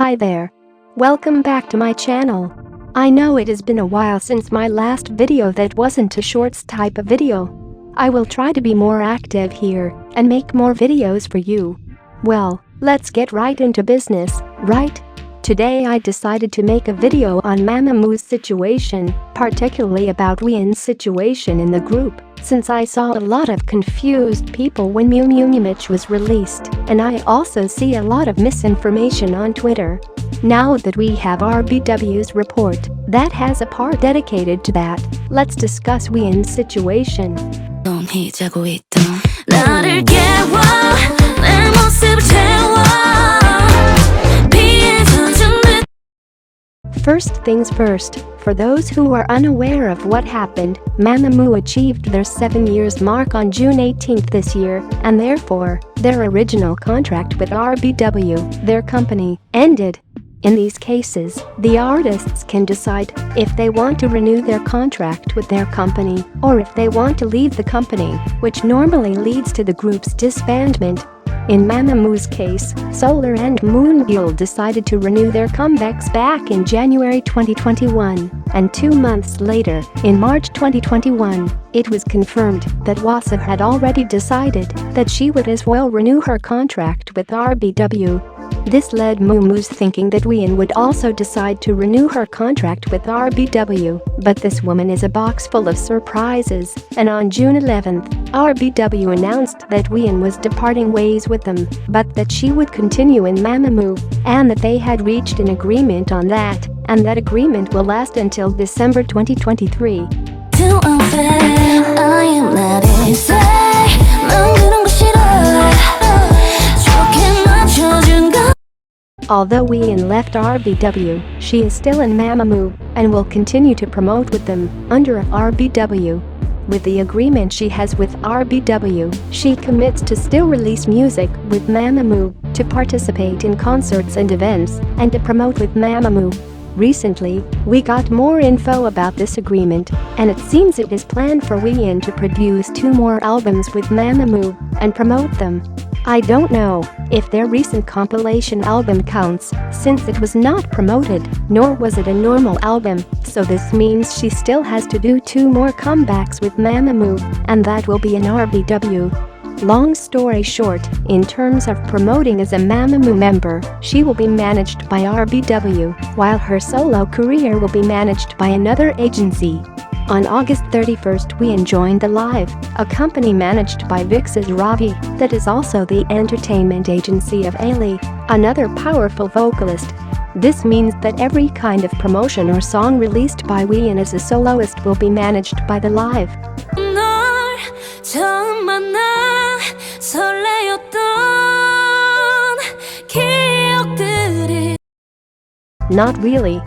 Hi there. Welcome back to my channel. I know it has been a while since my last video that wasn't a shorts type of video. I will try to be more active here and make more videos for you. Well, let's get right into business, right? Today I decided to make a video on Mamamoo's situation, particularly about Hwin's situation in the group, since I saw a lot of confused people when Moour was released, and I also see a lot of misinformation on Twitter. Now that we have RBW's report that has a part dedicated to that, let's discuss Hwin's situation. First things first, for those who are unaware of what happened, Mamamoo achieved their 7 years mark on June 18 this year, and therefore, their original contract with RBW, their company, ended. In these cases, the artists can decide if they want to renew their contract with their company or if they want to leave the company, which normally leads to the group's disbandment. In Mamamoo's case, Solar and Moour decided to renew their comebacks back in January 2021, and 2 months later, in March 2021, it was confirmed that Hwasa had already decided that she would as well renew her contract with RBW. This led Mamamoo's thinking that Hwin would also decide to renew her contract with RBW, but this woman is a box full of surprises, and on June 11, RBW announced that Hwin was departing ways with them, but that she would continue in Mamamoo, and that they had reached an agreement on that, and that agreement will last until December 2023. Although Hwin left RBW, she is still in Mamamoo and will continue to promote with them under RBW. With the agreement she has with RBW, she commits to still release music with Mamamoo, to participate in concerts and events, and to promote with Mamamoo. Recently, we got more info about this agreement, and it seems it is planned for Hwin to produce 2 more albums with Mamamoo and promote them. I don't know if their recent compilation album counts, since it was not promoted, nor was it a normal album, so this means she still has to do 2 more comebacks with Mamamoo, and that will be in RBW. Long story short, in terms of promoting as a Mamamoo member, she will be managed by RBW, while her solo career will be managed by another agency. On August 31st, Hwin joined The Live, a company managed by Vix's Ravi that is also the entertainment agency of Ali, another powerful vocalist. This means that every kind of promotion or song released by Hwin as a soloist will be managed by The Live. Not really.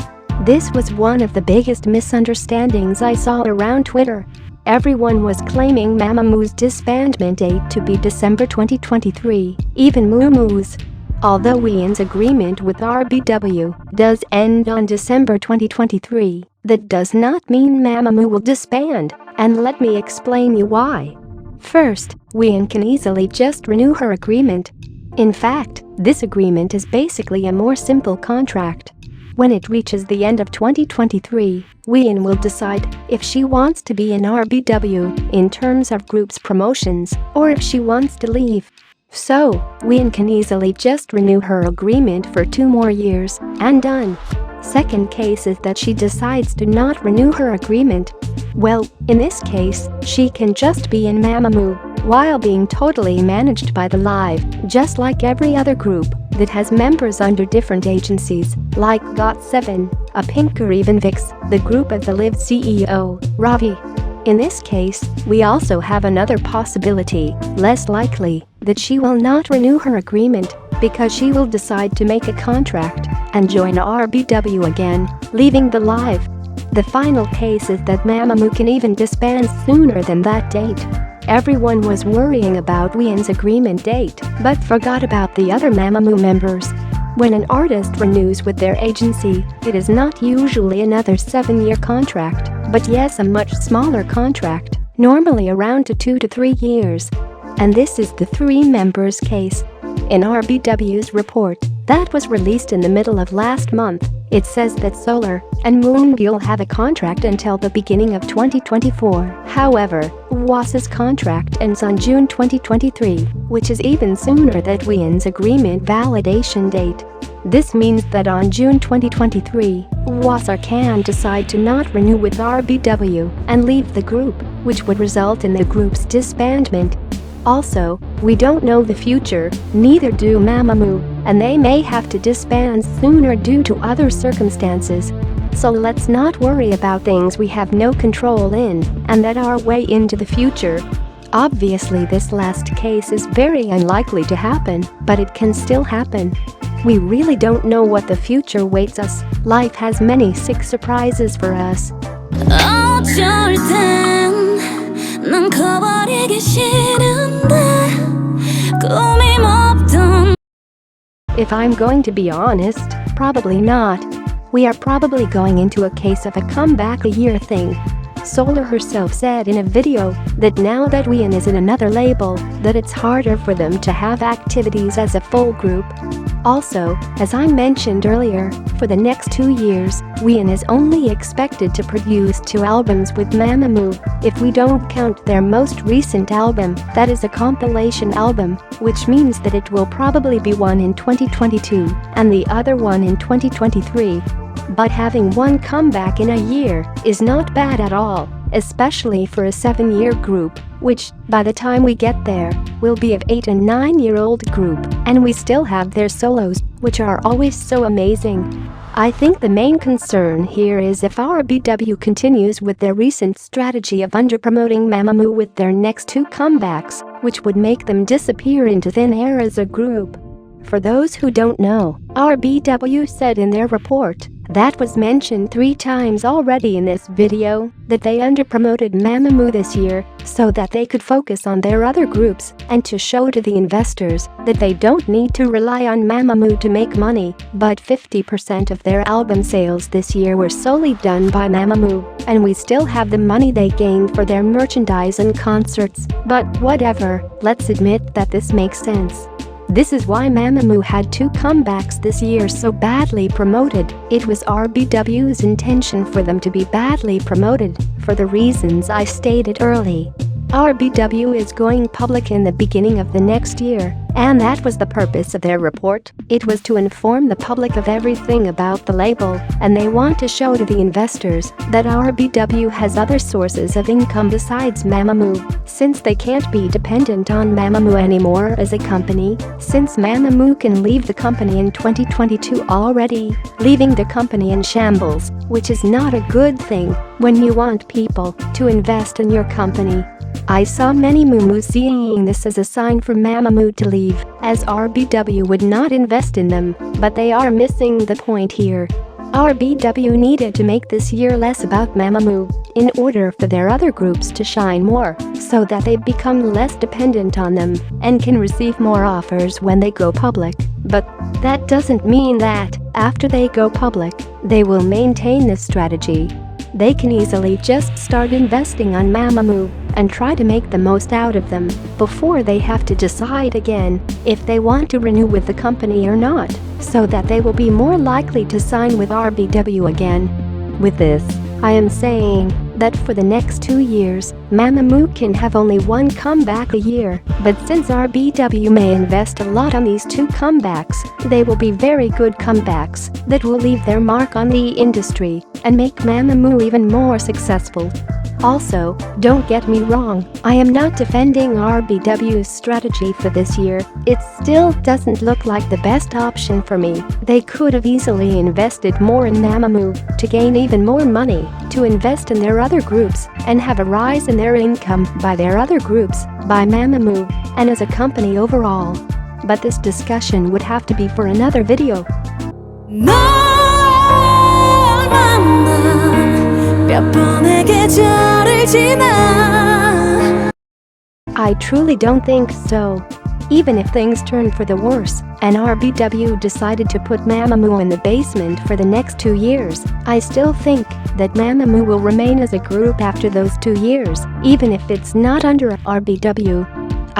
This was one of the biggest misunderstandings I saw around Twitter. Everyone was claiming Mamamoo's disbandment date to be December 2023, even Mamamoo's. Although Hwin's agreement with RBW does end on December 2023, that does not mean Mamamoo will disband, and let me explain you why. First, Hwin can easily just renew her agreement. In fact, this agreement is basically a more simple contract. When it reaches the end of 2023, Hwin will decide if she wants to be in RBW in terms of group's promotions or if she wants to leave. So, Hwin can easily just renew her agreement for 2 more years and done. Second case is that she decides to not renew her agreement. Well, in this case, she can just be in Mamamoo while being totally managed by The Live, just like every other group that has members under different agencies, like GOT7, a Pink or even Vix, the group of the Live CEO, Ravi. In this case, we also have another possibility, less likely, that she will not renew her agreement because she will decide to make a contract and join RBW again, leaving The Live. The final case is that Mamamoo can even disband sooner than that date. Everyone was worrying about Hwin's agreement date, but forgot about the other Mamamoo members. When an artist renews with their agency, it is not usually another 7-year contract, but yes, a much smaller contract, normally around 2 to 3 years. And this is the 3 members case. In RBW's report that was released in the middle of last month, it says that Solar and Moour have a contract until the beginning of 2024. However, Hwasa's contract ends on June 2023, which is even sooner than Hwin's agreement validation date. This means that on June 2023, Hwasa can decide to not renew with RBW and leave the group, which would result in the group's disbandment. Also, we don't know the future, neither do Mamamoo, and they may have to disband sooner due to other circumstances. So let's not worry about things we have no control in and that are way into the future. Obviously, this last case is very unlikely to happen, but it can still happen. We really don't know what the future waits us. Life has many sick surprises for us. 어쩔 땐 난 커버리기 싫은데 꿈이 없던. If I'm going to be honest, probably not. We are probably going into a case of a comeback a year thing. Solar herself said in a video that now that Hwin is in another label, that it's harder for them to have activities as a full group. Also, as I mentioned earlier, for the next 2 years, Hwin is only expected to produce 2 albums with Mamamoo, if we don't count their most recent album, that is a compilation album, which means that it will probably be one in 2022 and the other one in 2023. But having one comeback in a year is not bad at all, especially for a 7-year group, which, by the time we get there, will be an 8- and 9-year-old group, and we still have their solos, which are always so amazing. I think the main concern here is if RBW continues with their recent strategy of underpromoting Mamamoo with their next 2 comebacks, which would make them disappear into thin air as a group. For those who don't know, RBW said in their report, that was mentioned 3 times already in this video, that they underpromoted Mamamoo this year so that they could focus on their other groups and to show to the investors that they don't need to rely on Mamamoo to make money, but 50% of their album sales this year were solely done by Mamamoo, and we still have the money they gained for their merchandise and concerts, but whatever, let's admit that this makes sense. This is why Mamamoo had 2 comebacks this year so badly promoted. It was RBW's intention for them to be badly promoted, for the reasons I stated early. RBW is going public in the beginning of the next year, and that was the purpose of their report. It was to inform the public of everything about the label, and they want to show to the investors that RBW has other sources of income besides Mamamoo, since they can't be dependent on Mamamoo anymore as a company, since Mamamoo can leave the company in 2022 already, leaving the company in shambles, which is not a good thing when you want people to invest in your company. I saw many Moomoo seeing this as a sign for Mamamoo to leave, as RBW would not invest in them, but they are missing the point here. RBW needed to make this year less about Mamamoo in order for their other groups to shine more, so that they become less dependent on them and can receive more offers when they go public. But that doesn't mean that, after they go public, they will maintain this strategy. They can easily just start investing on Mamamoo and try to make the most out of them before they have to decide again if they want to renew with the company or not, so that they will be more likely to sign with RBW again. With this, I am saying that for the next 2 years, Mamamoo can have only 1 comeback a year, but since RBW may invest a lot on these 2 comebacks, they will be very good comebacks that will leave their mark on the industry and make Mamamoo even more successful. Also, don't get me wrong, I am not defending RBW's strategy for this year. It still doesn't look like the best option for me. They could have easily invested more in Mamamoo to gain even more money, to invest in their other groups and have a rise in their income by their other groups, by Mamamoo, and as a company overall. But this discussion would have to be for another video. I truly don't think so. Even if things turn for the worse and RBW decided to put Mamamoo in the basement for the next 2 years, I still think that Mamamoo will remain as a group after those 2 years, even if it's not under RBW.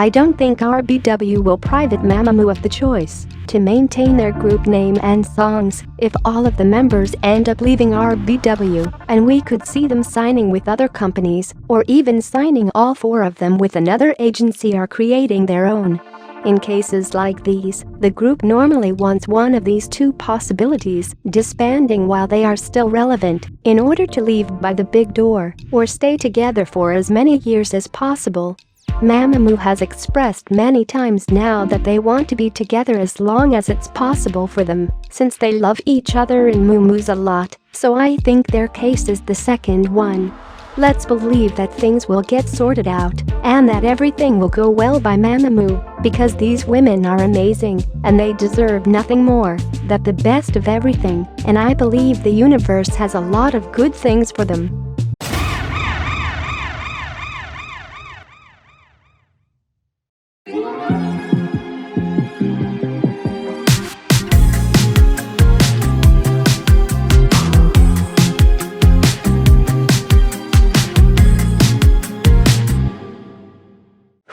I don't think RBW will private Mamamoo of the choice to maintain their group name and songs if all of the members end up leaving RBW, and we could see them signing with other companies or even signing all four of them with another agency or creating their own. In cases like these, the group normally wants one of these two possibilities, disbanding while they are still relevant in order to leave by the big door or stay together for as many years as possible. Mamamoo has expressed many times now that they want to be together as long as it's possible for them, since they love each other and Moomoos a lot, so I think their case is the second one. Let's believe that things will get sorted out and that everything will go well by Mamamoo, because these women are amazing and they deserve nothing more than the best of everything, and I believe the universe has a lot of good things for them.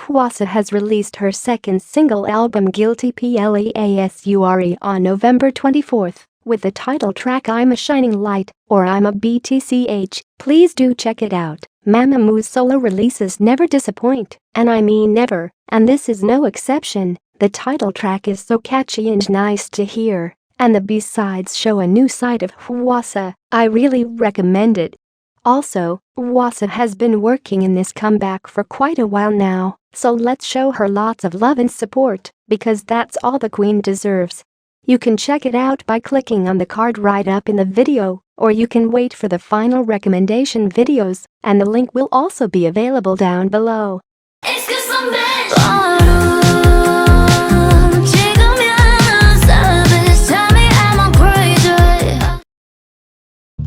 Hwasa has released her second single album Guilty Pleasure on November 24th with the title track I'm a Shining Light or I'm a BTCH. Please do check it out. Mamamoo's solo releases never disappoint, and I mean never, and this is no exception. The title track is so catchy and nice to hear, and the B-sides show a new side of Hwasa. I really recommend it. Also, Hwasa has been working in this comeback for quite a while now, so let's show her lots of love and support, because that's all the queen deserves. You can check it out by clicking on the card right up in the video, or you can wait for the final recommendation videos, and the link will also be available down below.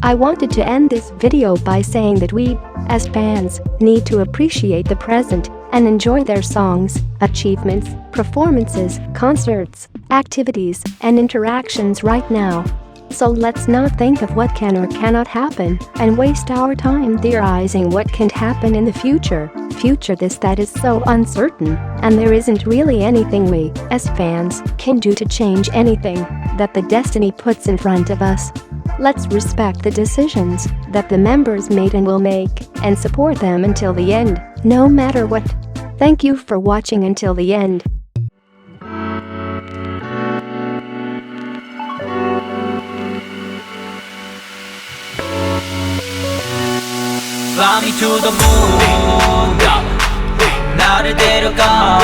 I wanted to end this video by saying that we, as fans, need to appreciate the present and enjoy their songs, achievements, performances, concerts, activities, and interactions right now. So let's not think of what can or cannot happen and waste our time theorizing what can't happen in the future. That is so uncertain, and there isn't really anything we, as fans, can do to change anything that the destiny puts in front of us. Let's respect the decisions that the members made and will make, and support them until the end, no matter what. Thank you for watching until the end. Fly me to the moon, 나를 데려가